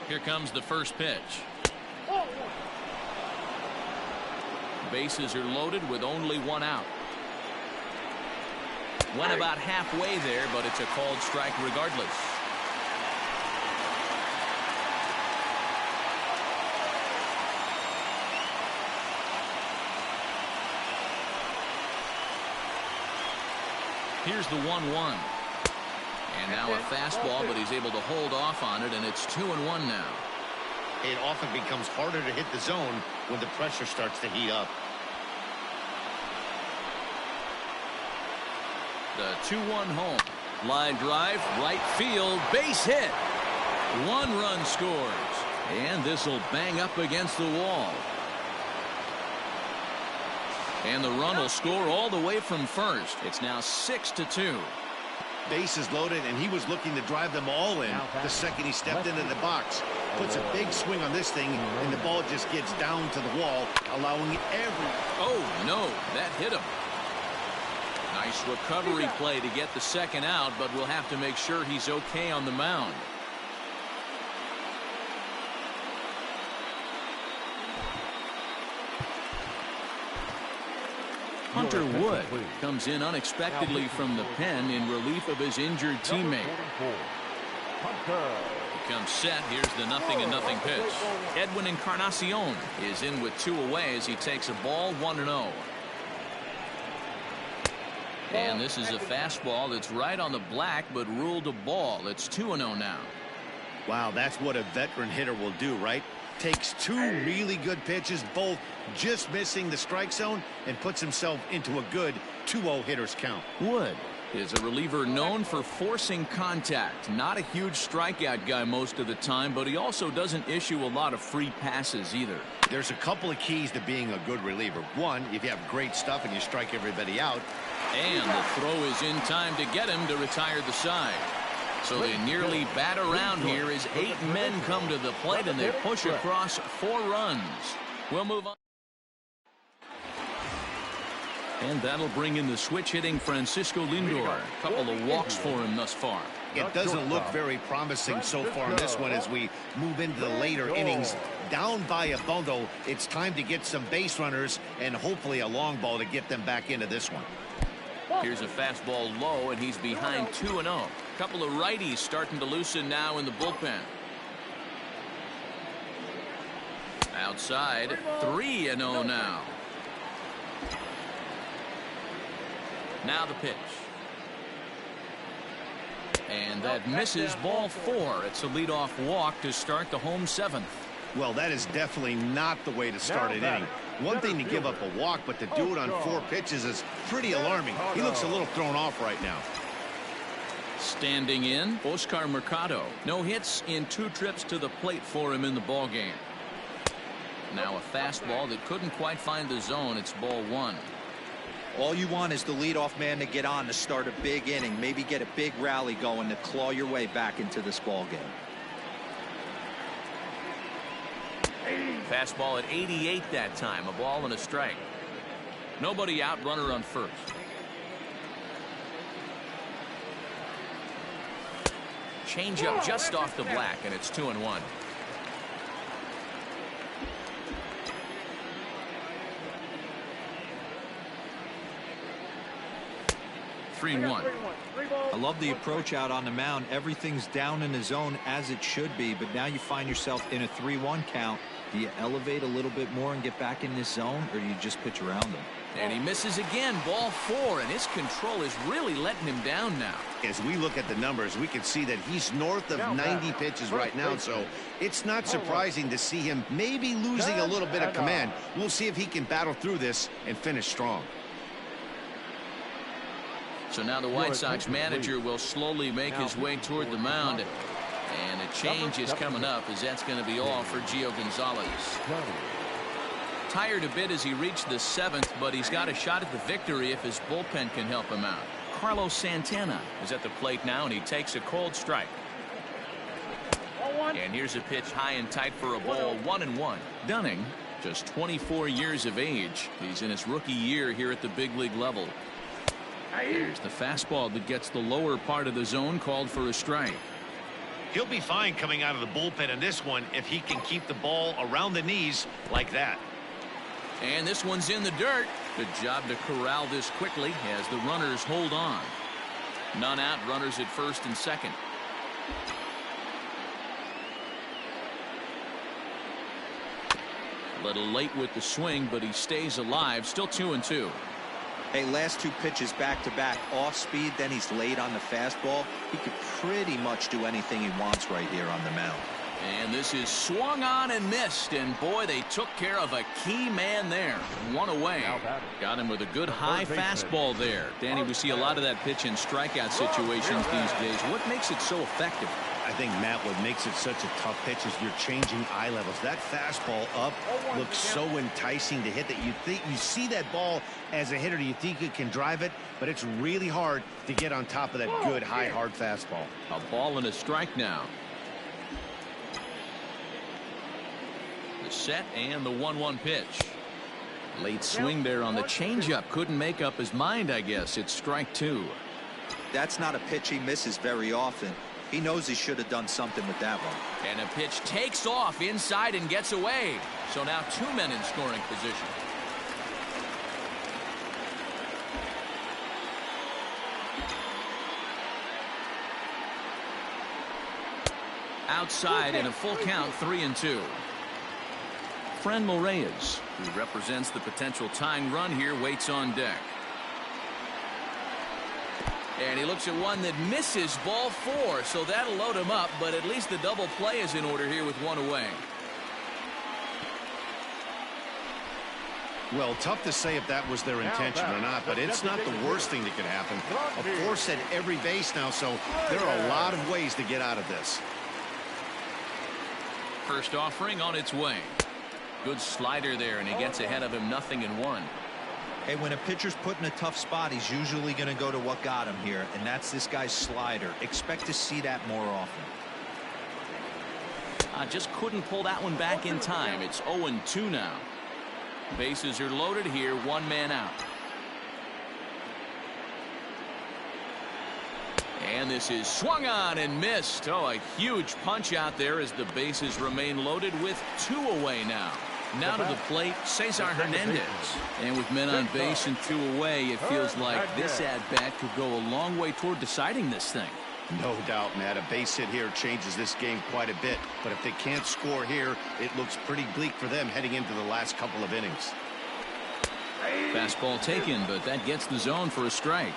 Here comes the first pitch. Bases are loaded with only one out. Went about halfway there, but it's a called strike regardless. Here's the 1-1. And now a fastball, but he's able to hold off on it, and it's 2-1 now. It often becomes harder to hit the zone when the pressure starts to heat up. The 2-1 home. Line drive, right field, base hit. 1 run scores. And this will bang up against the wall. And the run will score all the way from first. It's now 6-2. Bases loaded, and he was looking to drive them all in the second he stepped into the box. Puts a big swing on this thing, and the ball just gets down to the wall, allowing every... Oh, no, that hit him. Nice recovery play to get the second out, but we'll have to make sure he's okay on the mound. Hunter Wood comes in unexpectedly from the pen in relief of his injured teammate. He comes set. Here's the 0-0 pitch. Edwin Encarnacion is in with 2 away as he takes a ball 1-0. And this is a fastball that's right on the black but ruled a ball. It's 2-0 now. Wow, that's what a veteran hitter will do, right? Takes 2 really good pitches, both just missing the strike zone, and puts himself into a good 2-0 hitter's count. Wood is a reliever known for forcing contact. Not a huge strikeout guy most of the time, but he also doesn't issue a lot of free passes either. There's a couple of keys to being a good reliever. One, if you have great stuff and you strike everybody out. And the throw is in time to get him to retire the side. So they nearly bat around here as 8 men come to the plate and they push across 4 runs. We'll move on. And that'll bring in the switch hitting Francisco Lindor. A couple of walks for him thus far. It doesn't look very promising so far in this one as we move into the later innings. Down by a bundle, it's time to get some base runners and hopefully a long ball to get them back into this one. Here's a fastball low, and he's behind 2-0. A couple of righties starting to loosen now in the bullpen. Outside, 3-0 now. Now the pitch. And that misses, ball 4. It's a leadoff walk to start the home 7th. Well, that is definitely not the way to start an inning. One thing to give up a walk, but to do it on 4 pitches is pretty alarming. He looks a little thrown off right now. Standing in, Oscar Mercado. No hits in 2 trips to the plate for him in the ballgame. Now a fastball that couldn't quite find the zone. It's ball 1. All you want is the leadoff man to get on to start a big inning. Maybe get a big rally going to claw your way back into this ball game. Fastball at 88 that time. A ball and a strike. Nobody out, runner on first. Change up just off the black, and it's 2-1. I love the approach out on the mound. Everything's down in the zone as it should be, but now you find yourself in a 3-1 count. Do you elevate a little bit more and get back in this zone, or do you just pitch around them? And he misses again, ball 4, and his control is really letting him down now. As we look at the numbers, we can see that he's north of 90 pitches right now, so it's not surprising to see him maybe losing a little bit of command. We'll see if he can battle through this and finish strong. So now the White Sox manager will slowly make his way toward the mound. And a change is coming up as that's going to be all for Gio Gonzalez. Tired a bit as he reached the 7th, but he's got a shot at the victory if his bullpen can help him out. Carlos Santana is at the plate now, and he takes a cold strike. And here's a pitch high and tight for a ball, 1-1. Dunning, just 24 years of age. He's in his rookie year here at the big league level. Here's the fastball that gets the lower part of the zone, called for a strike. He'll be fine coming out of the bullpen in this one if he can keep the ball around the knees like that. And this one's in the dirt. Good job to corral this quickly as the runners hold on. None out, runners at first and second. A little late with the swing, but he stays alive. Still 2-2. Hey, last two pitches back-to-back, off speed, then he's late on the fastball. He could pretty much do anything he wants right here on the mound. And this is swung on and missed, and boy, they took care of a key man there. One away. Got him with a good high fastball there. Danny, we see a lot of that pitch in strikeout situations these days. What makes it so effective? I think, Matt, what makes it such a tough pitch is you're changing eye levels. That fastball up looks so enticing to hit that you see that ball as a hitter, you think you can drive it, but it's really hard to get on top of that good high hard fastball. A ball and a strike now. The set and the 1-1 pitch. Late swing there on the changeup. Couldn't make up his mind, I guess. It's strike 2. That's not a pitch he misses very often. He knows he should have done something with that one. And a pitch takes off inside and gets away. So now 2 men in scoring position. Outside in a full count, 3-2. Franmil Reyes, who represents the potential tying run here, waits on deck. And he looks at one that misses, ball 4, so that'll load him up, but at least the double play is in order here with one away. Well, tough to say if that was their intention or not, but it's not the worst thing that could happen. A force at every base now, so there are a lot of ways to get out of this. First offering on its way. Good slider there, and he gets ahead of him, 0-1. Hey, when a pitcher's put in a tough spot, he's usually going to go to what got him here, and that's this guy's slider. Expect to see that more often. Just couldn't pull that one back in time. It's 0-2 now. Bases are loaded here, 1 man out. And this is swung on and missed. Oh, a huge punch out there as the bases remain loaded with 2 away now. Now to the plate, Cesar Hernandez. And with men on base and 2 away, it feels like this at-bat could go a long way toward deciding this thing. No doubt, Matt. A base hit here changes this game quite a bit. But if they can't score here, it looks pretty bleak for them heading into the last couple of innings. Fastball taken, but that gets the zone for a strike.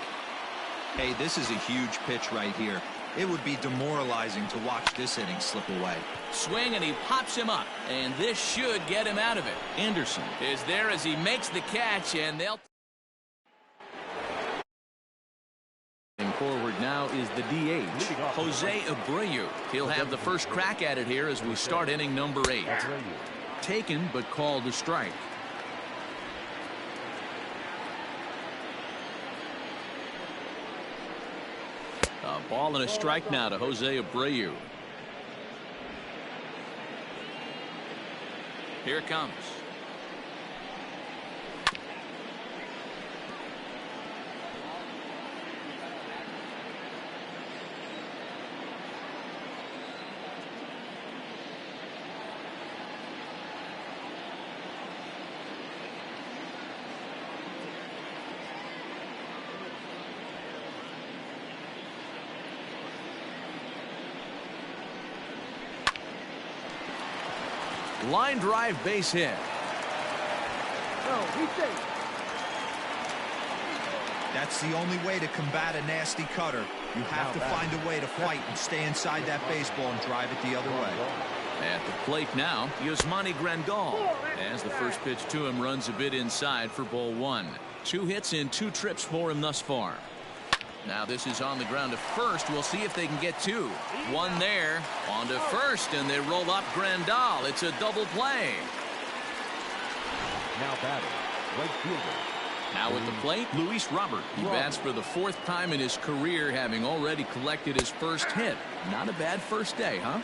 Hey, this is a huge pitch right here. It would be demoralizing to watch this inning slip away. Swing, and he pops him up, and this should get him out of it. Anderson is there as he makes the catch, and they'll... And forward now is the DH, Jose Abreu. He'll have the first crack at it here as we start inning number 8. Taken, but called a strike. A ball and a strike now to Jose Abreu. Here it comes. Line drive base hit. No, he's safe. That's the only way to combat a nasty cutter. You have to find a way to fight and stay inside that baseball and drive it the other way. At the plate now, Yasmani Grandal. As the first pitch to him runs a bit inside for ball 1. 2 hits in 2 trips for him thus far. Now this is on the ground to first. We'll see if they can get 2. 1 there. On to first, and they roll up Grandal. It's a double play. Now batting, right fielder. Now at the plate, Luis Robert. He bats for the 4th time in his career, having already collected his first hit. Not a bad first day, huh?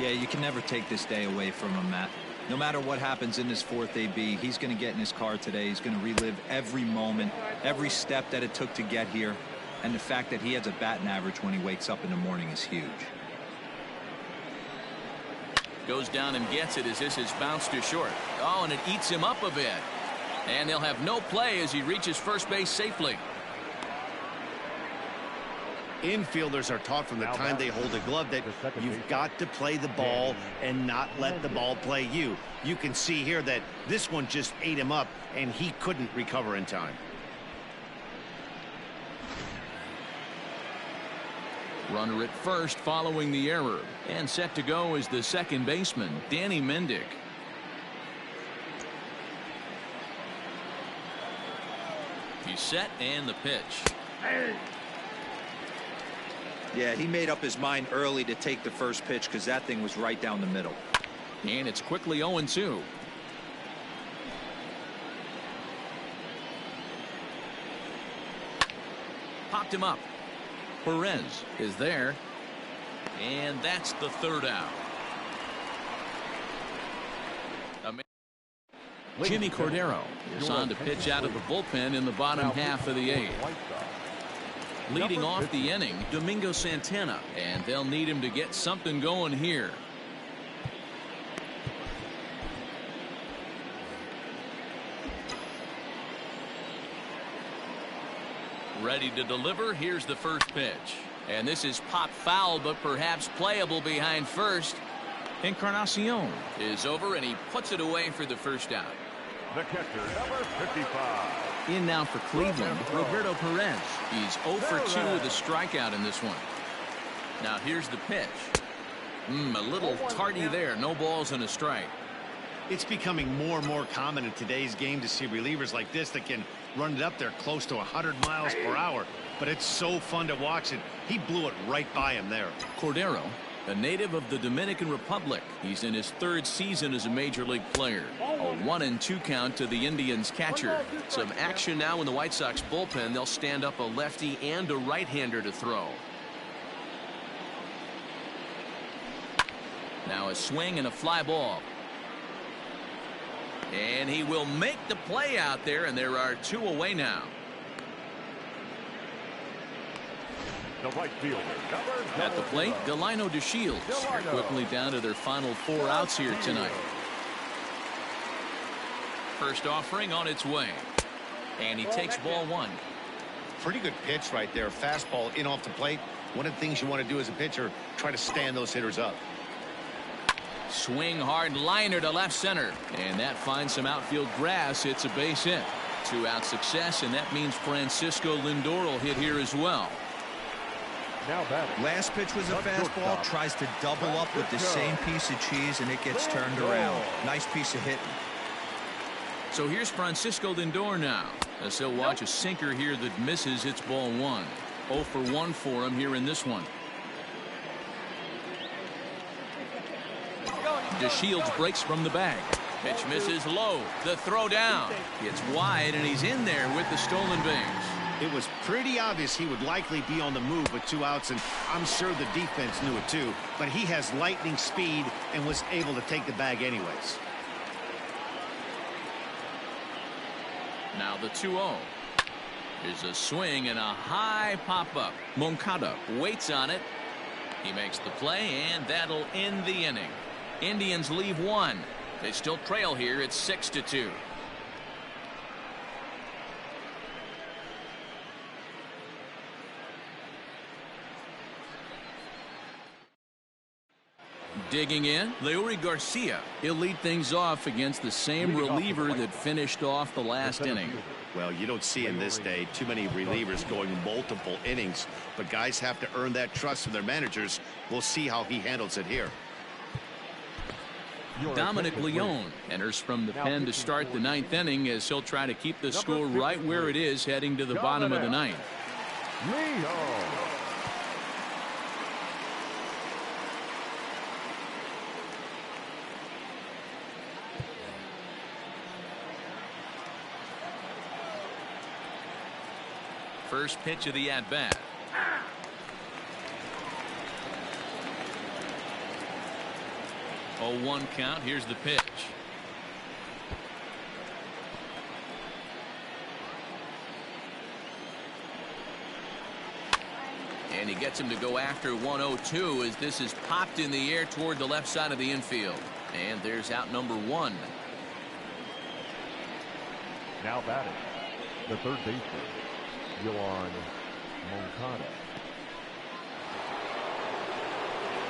Yeah, you can never take this day away from him, Matt. No matter what happens in this 4th AB, he's going to get in his car today. He's going to relive every moment, every step that it took to get here. And the fact that he has a batting average when he wakes up in the morning is huge. Goes down and gets it as this is bounced to short. Oh, and it eats him up a bit. And they'll have no play as he reaches first base safely. Infielders are taught from the time they hold a glove that you've got to play the ball and not let the ball play you. You can see here that this one just ate him up and he couldn't recover in time. Runner at first following the error. And set to go is the second baseman, Danny Mendick. He's set and the pitch. Yeah, he made up his mind early to take the first pitch because that thing was right down the middle. And it's quickly 0-2. Popped him up. Perez is there. And that's the third out. Jimmy Cordero is on to pitch out of the bullpen in the bottom half of the eighth. Leading off the inning, Domingo Santana, and they'll need him to get something going here. Ready to deliver. Here's the first pitch. And this is pop foul, but perhaps playable behind first. Encarnacion is over, and he puts it away for the first out. The catcher, number 55. In now for Cleveland, Roberto Perez. He's 0 for 2 with a strikeout in this one. Now here's the pitch. A little tardy there. No balls and a strike. It's becoming more and more common in today's game to see relievers like this that can run it up there close to 100 miles per hour. But it's so fun to watch it. He blew it right by him there. Cordero, a native of the Dominican Republic. He's in his third season as a major league player. A 1-2 count to the Indians catcher. Some action now in the White Sox bullpen. They'll stand up a lefty and a right-hander to throw. Now a swing and a fly ball. And he will make the play out there, and there are 2 away now. The right fielder, At the plate, Delino DeShields are quickly down to their final 4 outs here tonight. First offering on its way. And he takes ball 1. Pretty good pitch right there. Fastball in off the plate. One of the things you want to do as a pitcher, try to stand those hitters up. Swing hard liner to left center. And that finds some outfield grass. It's a base hit. 2-out success, and that means Francisco Lindor will hit here as well. Now batting. Last pitch was a fastball. Tries to double up with the same piece of cheese, and it gets turned around. Nice piece of hitting. So here's Francisco Lindor now, as he'll watch a sinker here that misses. It's ball 1. 0 for 1 for him here in this one. DeShields breaks from the bag. Pitch misses low. The throw down. It's wide, and he's in there with the stolen base. It was pretty obvious he would likely be on the move with 2 outs, and I'm sure the defense knew it too. But he has lightning speed and was able to take the bag anyways. Now the 2-0. Here's a swing and a high pop-up. Moncada waits on it. He makes the play, and that'll end the inning. Indians leave 1. They still trail here. It's 6-2. Digging in, Leury Garcia. He'll lead things off against the same reliever that finished off the last inning. Well, you don't see in this day too many relievers going multiple innings, but guys have to earn that trust from their managers. We'll see how he handles it here. Dominic Leone enters from the pen to start the 9th inning as he'll try to keep the score right where it is heading to the bottom of the 9th. First pitch of the at-bat. A 1 count. Here's the pitch. And he gets him to go after 102 as this is popped in the air toward the left side of the infield. And there's out number 1. Now batting, the third baseman, Yoan Moncada.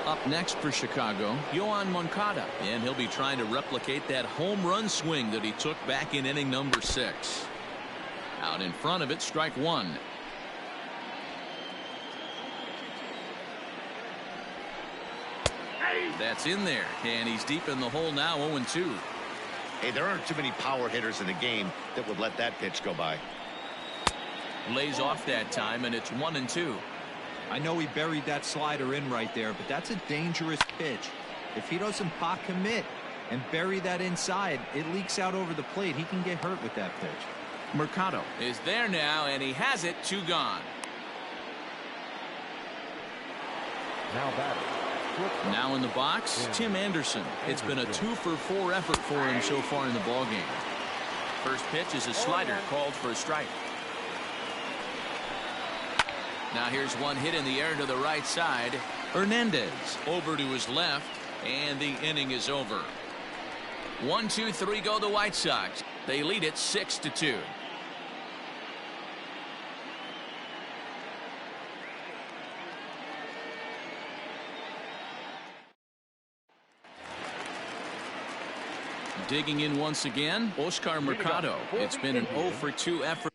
Up next for Chicago, Yoan Moncada. And he'll be trying to replicate that home run swing that he took back in inning number 6. Out in front of it, strike 1. That's in there, and he's deep in the hole now, 0-2. Hey, there aren't too many power hitters in the game that would let that pitch go by. Lays off that time, and it's 1-2. I know he buried that slider in right there, but that's a dangerous pitch. If he doesn't pot commit and bury that inside, it leaks out over the plate. He can get hurt with that pitch. Mercado is there now, and he has it. 2 gone. Now batting. Now in the box, Tim Anderson. It's been a 2-for-4 effort for him so far in the ballgame. First pitch is a slider called for a strike. Now here's one hit in the air to the right side. Hernandez over to his left, and the inning is over. 1, 2, 3 go the White Sox. They lead it 6-2. Digging in once again, Oscar Mercado. It's been an 0-for-2 effort.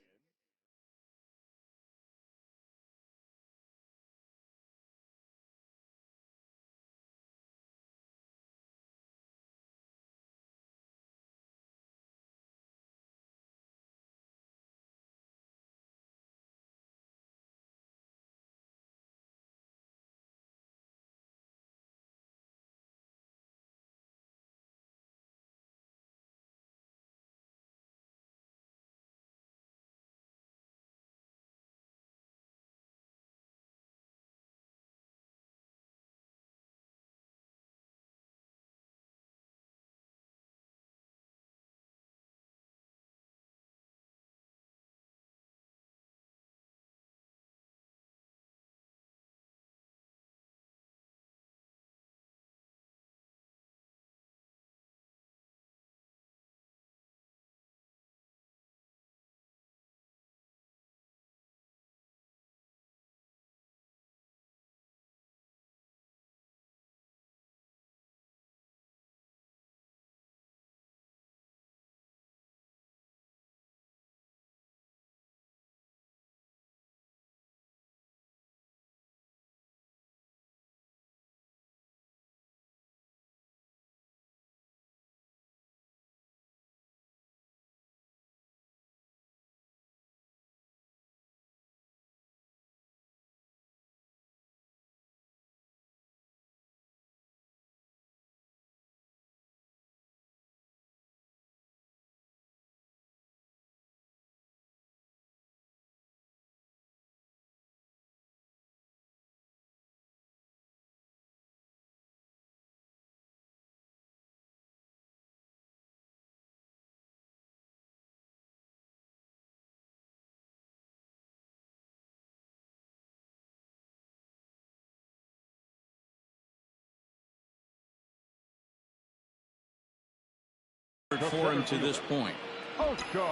For him to this point. Oscar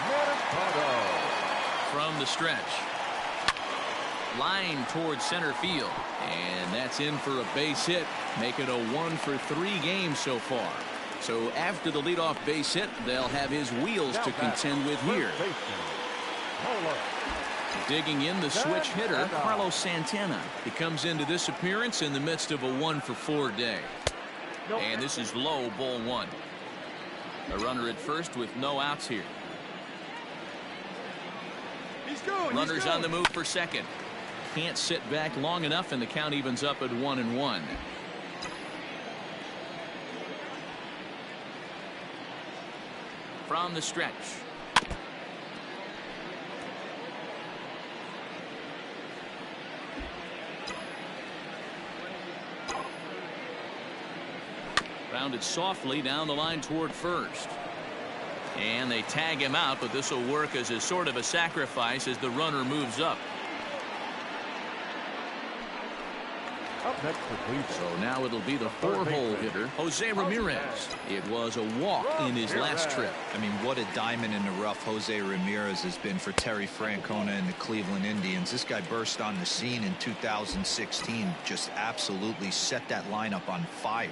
Mercado. From the stretch. Line towards center field. And that's in for a base hit. Make it a 1-for-3 game so far. So after the leadoff base hit, they'll have his wheels to contend with here. Digging in the switch hitter, Carlos Santana. He comes into this appearance in the midst of a 1-for-4 day. And this is low, ball 1. A runner at first with no outs here. Runners on the move for second. Can't sit back long enough, and the count evens up at 1-1. From the stretch. Rounded softly down the line toward first. And they tag him out, but this will work as a sort of a sacrifice as the runner moves up. Up next for Cleveland. So now it'll be the 4-hole hitter, Jose Ramirez. It was a walk in his last trip. I mean, what a diamond in the rough Jose Ramirez has been for Terry Francona and the Cleveland Indians. This guy burst on the scene in 2016, just absolutely set that lineup on fire.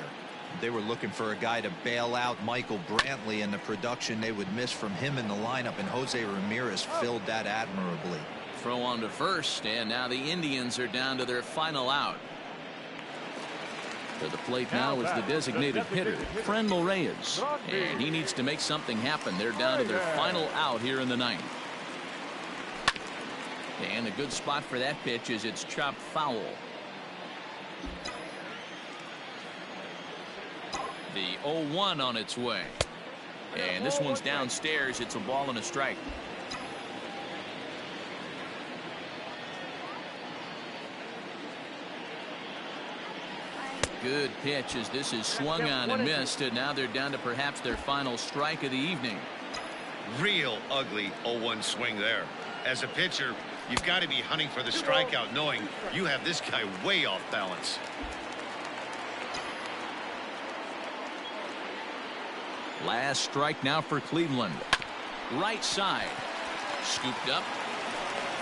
They were looking for a guy to bail out Michael Brantley, and the production they would miss from him in the lineup, and Jose Ramirez filled that admirably. Throw on to first, and now the Indians are down to their final out. To the plate now is the designated hitter, Franmil Reyes. And he needs to make something happen. They're down to their final out here in the ninth. And a good spot for that pitch is it's chopped foul. The 0-1 on its way. And this one's downstairs. It's a ball and a strike. Good pitch as this is swung on and missed, and now they're down to perhaps their final strike of the evening. Real ugly 0-1 swing there. As a pitcher, you've got to be hunting for the strikeout, knowing you have this guy way off balance. Last strike now for Cleveland. Right side. Scooped up.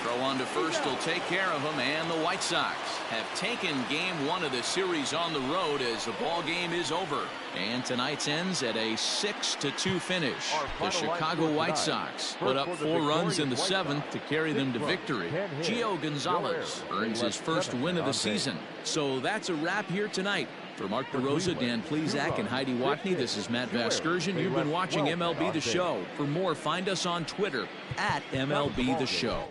Throw on to first will take care of him, and the White Sox have taken game 1 of the series on the road as the ball game is over. And tonight's ends at a 6-2 finish. The Chicago White Sox put up 4 runs in the 7th to carry them to victory. Gio Gonzalez earns his first win of the season. So that's a wrap here tonight. For Mark DeRosa, Dan Plesac, and Heidi Watney, this is Matt Vasgersian. You've been watching MLB The Show. For more, find us on Twitter @MLB The Show.